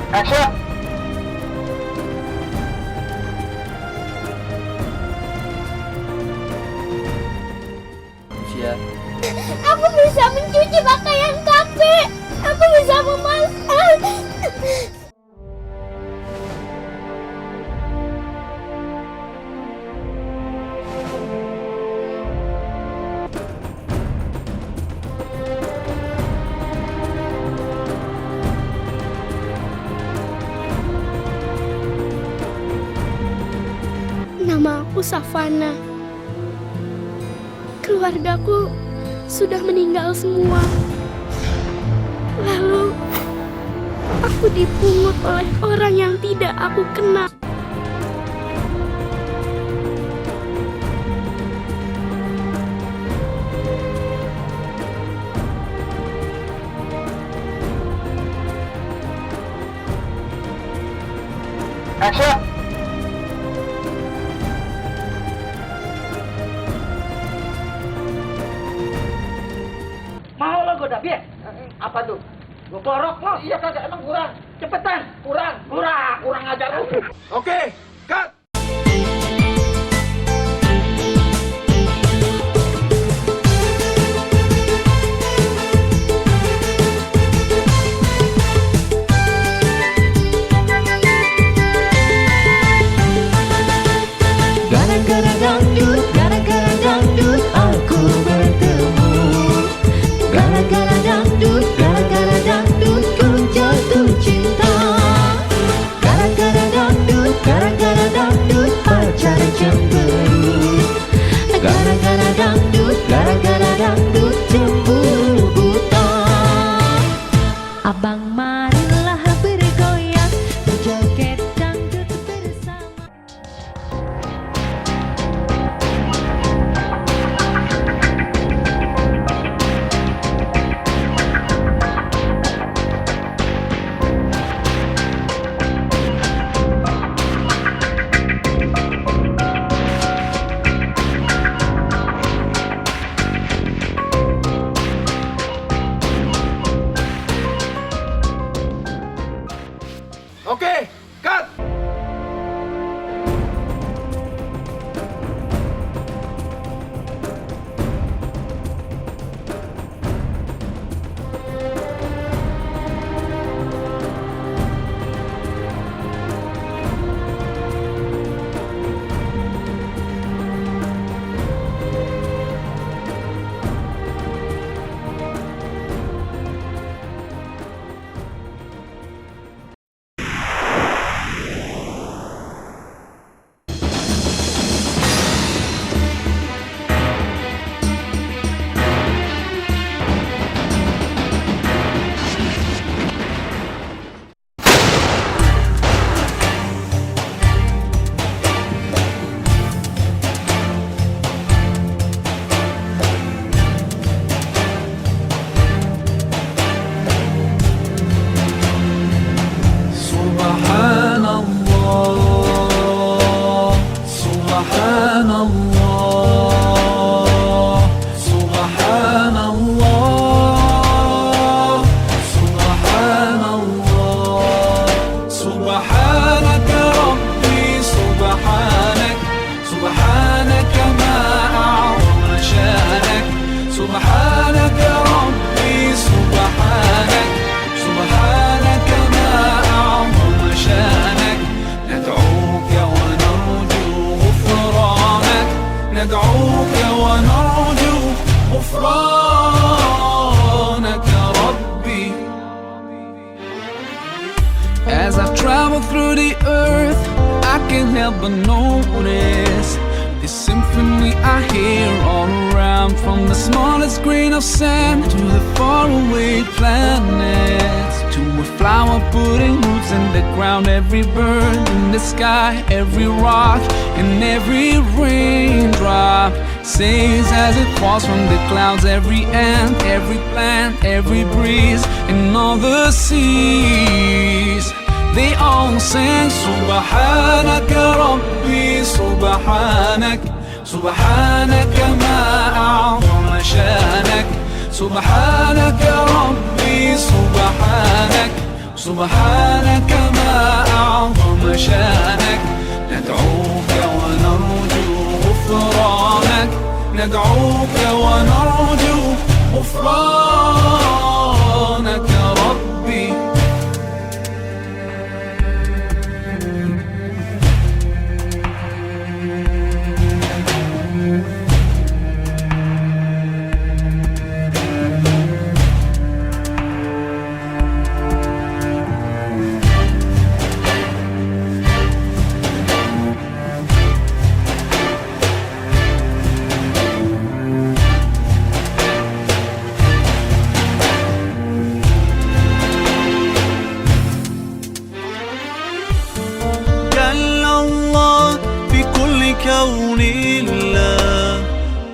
Action! Sia. Aku bisa mencuci pakaian kakek. Aku bisa memasak. Nama aku Savana. Keluargaku sudah meninggal semua. Lalu aku dipungut oleh orang yang tidak aku kenal. Action! Mau lo goda biar? Apa tuh? Gue porok lo? Iya kagak, emang kurang. Cepetan, kurang ajar lu. Oke, cut! Gara-gara dangdut aku bertemu. Gara-gara dangdut ku jatuh cinta. Gara-gara dangdut pacar cemberut. Gara-gara dangdut cemburu buta. Abang marilah bergoyang, berjoget dangdut bersama. Oke, cut! ندعوك ونرجو غفرانك ربي. As I travel through the earth, I can't help but notice this symphony I hear all around, from the smallest grain of sand to the faraway planets, to a flower putting roots in the ground, every bird in the sky, every rock and every raindrop sings as it falls from the clouds, every ant, every plant, every breeze, and all the seas. They all sing سبحانك ربي سبحانك سبحانك ما أعظم شانك سبحانك ربي سبحانك سبحانك ما أعظم شانك ندعوك ونرجو غفرانك ندعوك ونرجو غفرانك يا ربي جل الله في كل كون الله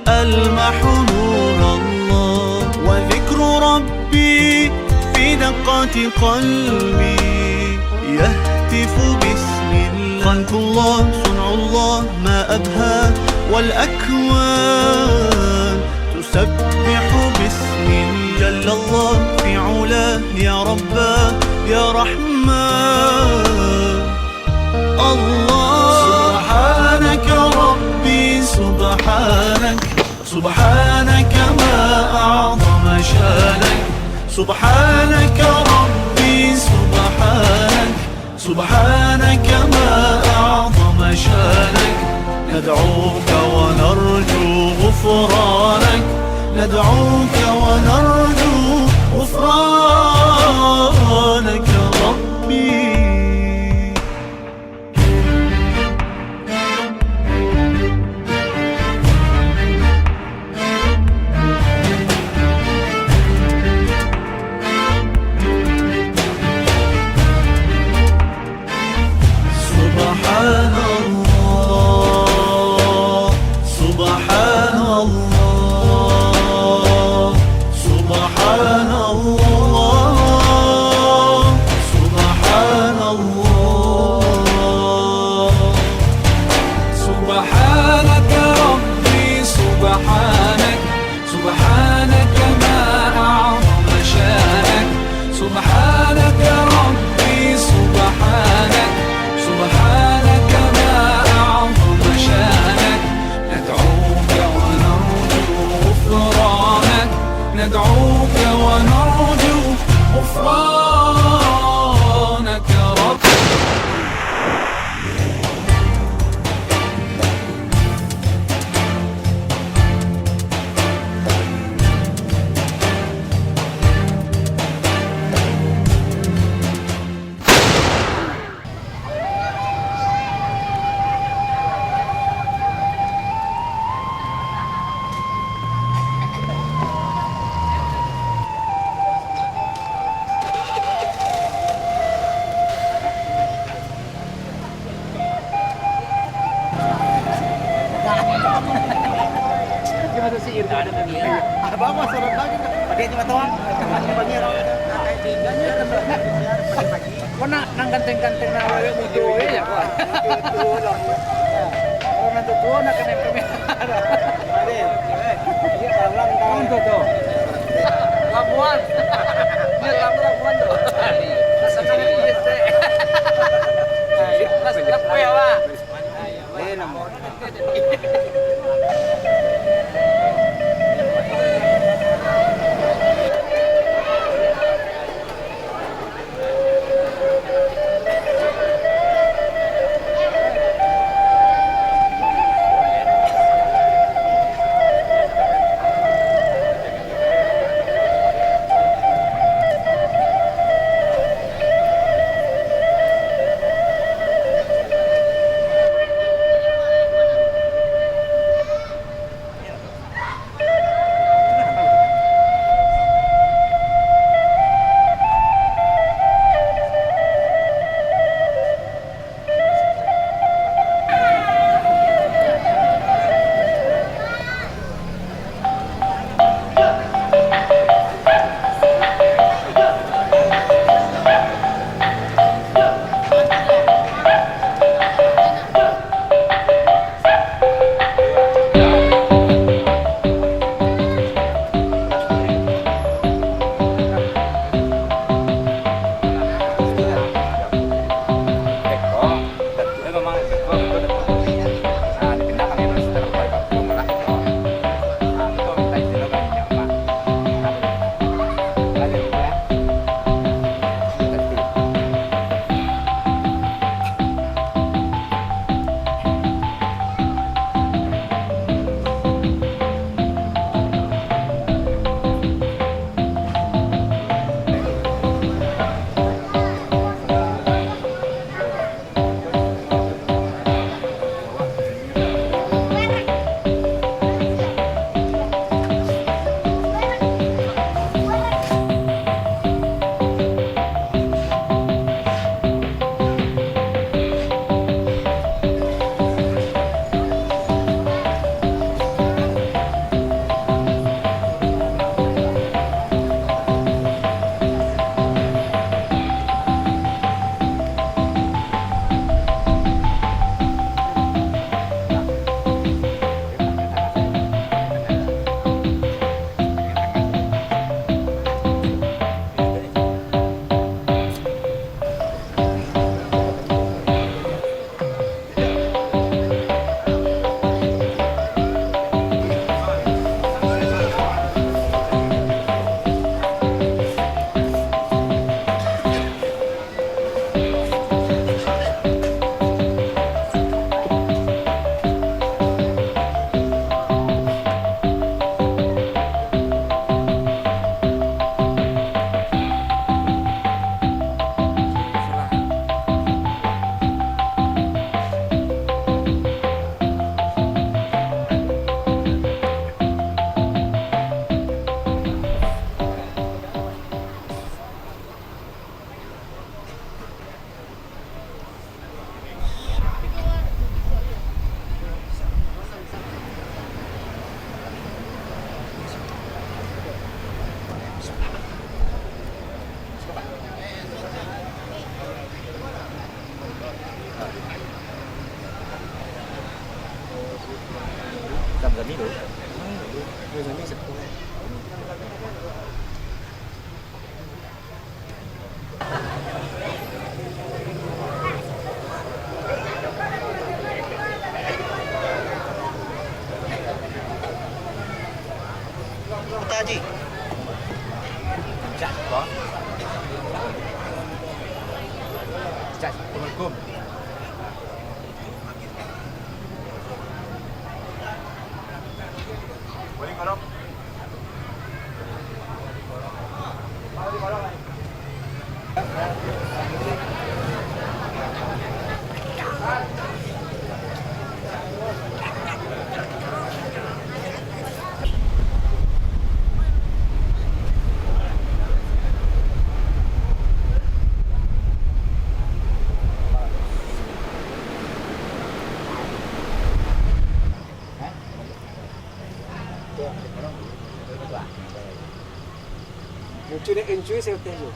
ألمح نور الله وذكر ربي في دقات قلبي يهتف باسم الله خلق الله صنع الله ما أبهى والأكوان تسبح باسم جل الله في علاه يا رباه يا رحمن الله سبحانك ربي سبحانك سبحانك ما أعظم شانك سبحانك ربي سبحانك سبحانك ما أعظم شانك ندعوك ونرجو غفرانك ندعوك ونرجو غفرانك يا ربي سبحان الله سبحان الله سبحان الله سبحان الله سبحانك ربي سبحانك سبحانك ما أعظم شانك سبحانك ربي سبحانك سبحانك ما أعظم شانك ندعوك ونرجو غفرانك ندعوك ونرجو غفرانك يا رب Kau nak nang ganteng-ganteng na wewe mutu ya kau. Mutu lah. Kalau nanti tua nak kena pemerintah. Ada. Dia dalam dalam tu. Labuan. Dia labuan tu. Rasa nak dia tu. Rasa apa ya wah? Ayo nama. Haji. Cak, Bang. Cak, Assalamualaikum. Boleh kalau Lucu deh, enjoy saya tengok.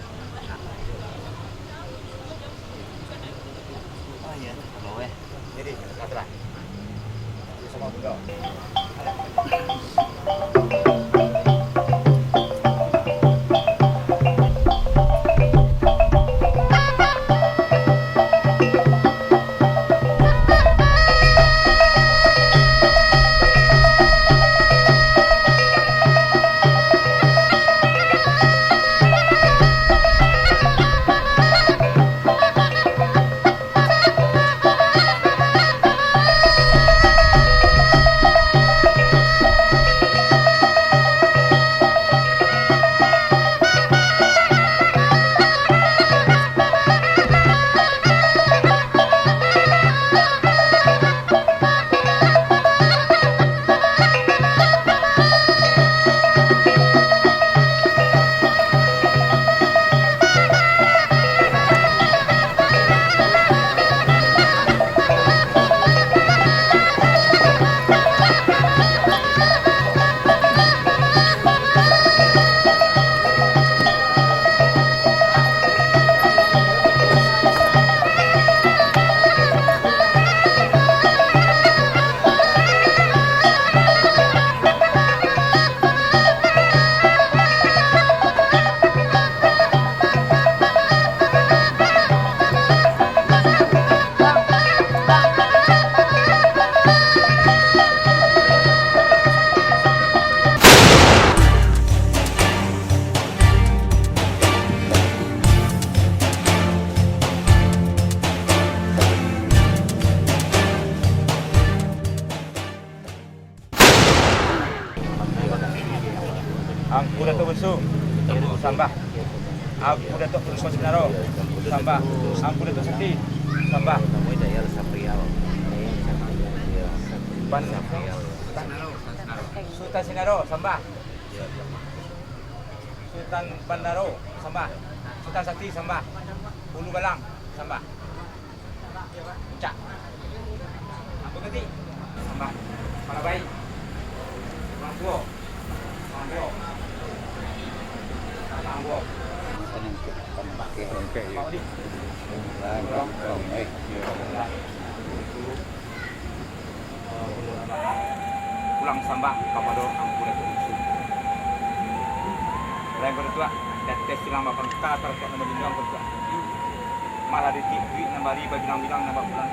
oh iya, boleh. Jadi, katalah. Sama bunda. Aku Datuk Bensu, sambah. Aku Datuk Terus Sinaro, sambah. Aku Datuk Sakti, sambah. Sultan Sinaro, sambah. Sultan Bandaro, sambah. Sultan Sakti, sambah. Ulu Galang, sambah. Cak. Apa tadi? Sambah. Malabai. Manggo. Manggo. Manggo. Pulang sambah kepada Angku Datuk Bensu. Lain berdua dan tes silang bapak kata untuk nama bilang berdua. Malah di TV nambah riba bilang-bilang nambah bulan.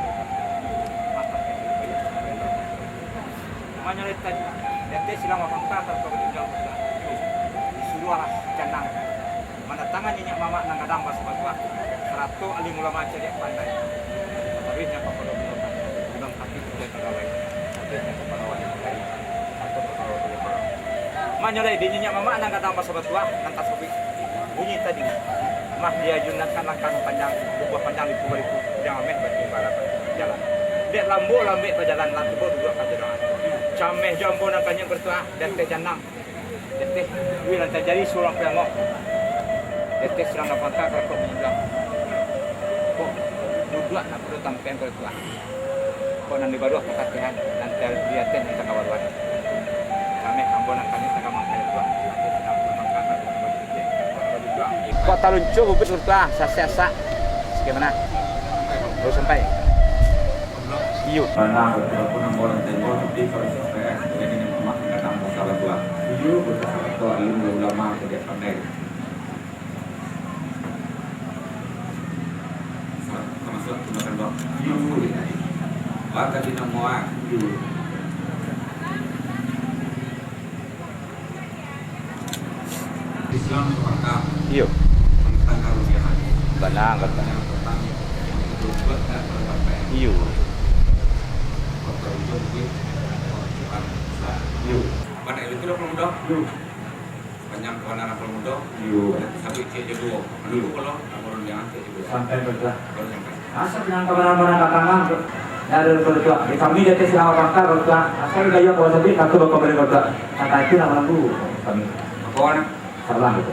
Namanya tadi dan tes silang bapak kata untuk bilang berdua. Disuruh alas canang. Mana tangannya nyak mama nang kadang pas berdua. 100 alim ulama cari pandai. Tapi nya kepada bilang bilang hati sudah terlewat. Habisnya kepada wanita lain. Atau kepada orang. Manyorai di nyak mama nang kadang pas berdua nang tasawuf. Bunyi tadi. Mah dia junatkan langkah panjang, buah panjang itu bariku. Jangan ameh bagi balapan jalan. Dek lambo lambe berjalan lambo duduk kat jalan. Cameh jambo nak kanya bertua dan teh janang. Dan teh wi lantai jari surang pelangok. Dan teh serang apa tak kalau bilang. Kok duduk nak perlu tampen bertua. Kok nanti baru kekatihan nanti liatin nanti kawan-kawan. Cameh ambo nak kanya tak kamang kaya tua. Nanti senang mangkat atau Kota Luncu bubut bertua sasa bagaimana? Baru sampai. Iyo. Karena beberapa orang tempo di proses PS jadi setuju atau alim ulama tidak pandai. Termasuk gunakan dok. Warga di nama Islam maka Iya. tentang karunia Benar kata. yang tentang berbuat dan berbuat Iya. Yuk. Mana itu tidak perlu mudah. Yuk. Banyak kawan anak perlu mudah. Yuk. Satu cek juga. Dulu kalau orang yang cek juga. Sampai berdah. Baru sampai. Asal yang kawan-kawan katangan dari berdoa. Di kami jadi silang orang kah berdoa. Asal gaya bawa sendiri satu bapak beri berdoa. Kata itu nama lagu kami. Kawan. Salah gitu.